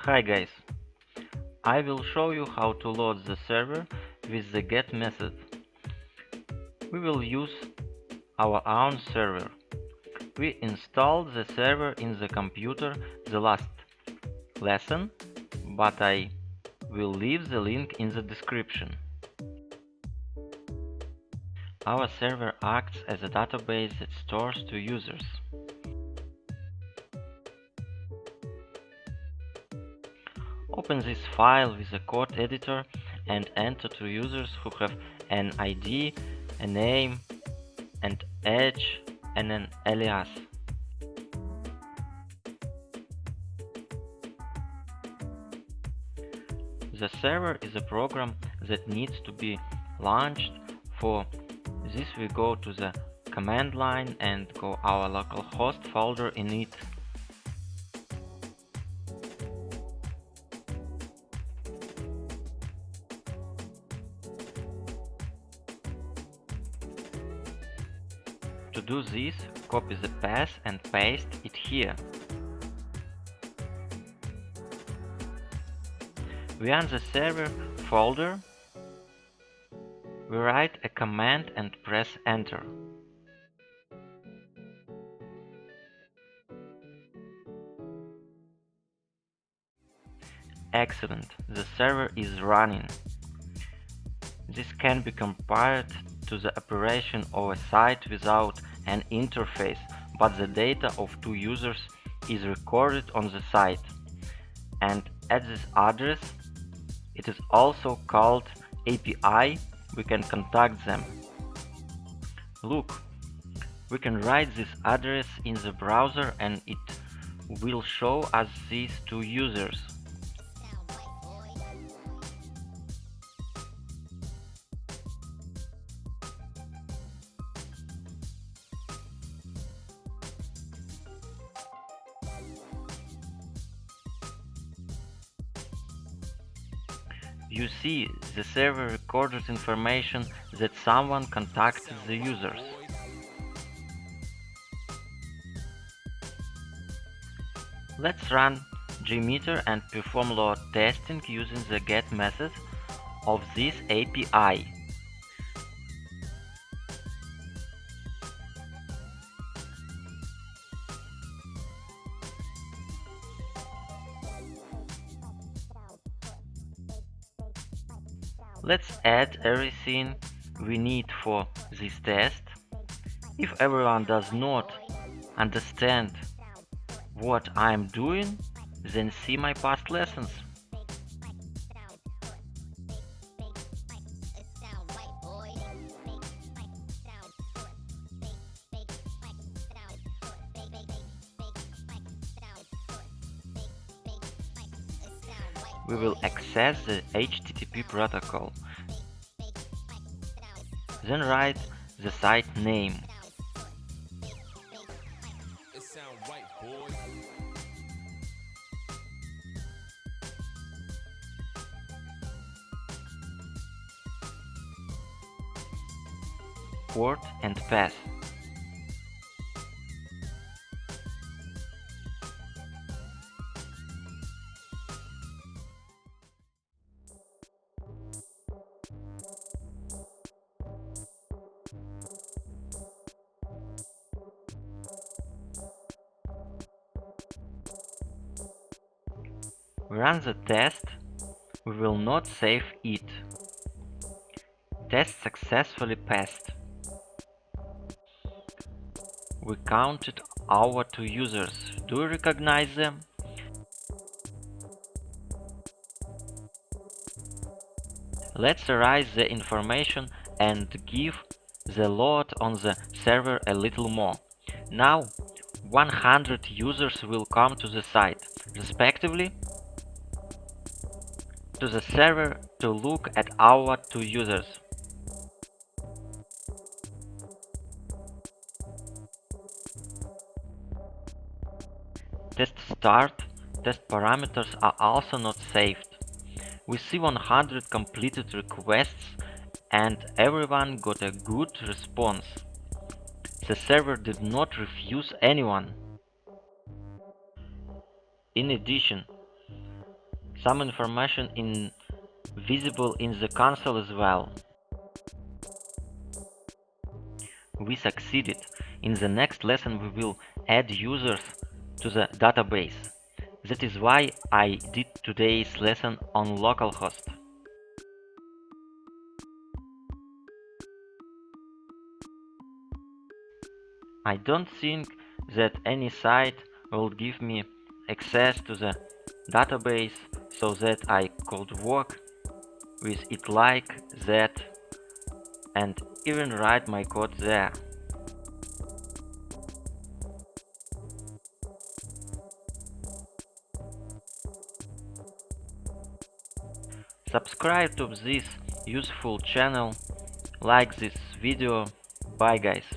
Hi guys, I will show you how to load the server with the get method. We will use our own server. We installed the server in the computer the last lesson, but I will leave the link in the description. Our server acts as a database that stores to users. Open this file with a code editor and enter to users who have an ID, a name, an age, and an alias. The server is a program that needs to be launched. For this we go to the command line and go our localhost folder in it. To do this, copy the path and paste it here. We on the server folder, we write a command and press enter. Excellent, the server is running. This can be compared to the operation of a site without an interface, but the data of two users is recorded on the site. And at this address, it is also called API, we can contact them. Look, we can write this address in the browser and it will show us these two users. You see, the server recorded information that someone contacted the users. Let's run JMeter and perform load testing using the get method of this API. Let's add everything we need for this test. If everyone does not understand what I'm doing, then see my past lessons. We will access the HTTP protocol. Then write the site name. Port and path. We run the test, we will not save it. Test successfully passed. We counted our two users. Do you recognize them? Let's erase the information and give the load on the server a little more. Now 100 users will come to the site, respectively, to the server to look at our two users. Test start, test parameters are also not saved. We see 100 completed requests and everyone got a good response. The server did not refuse anyone. In addition, Some information is visible in the console as well. We succeeded. In the next lesson we will add users to the database. That is why I did today's lesson on localhost. I don't think that any site will give me access to the database so that I could work with it like that and even write my code there. Subscribe to this useful channel, like this video. Bye guys.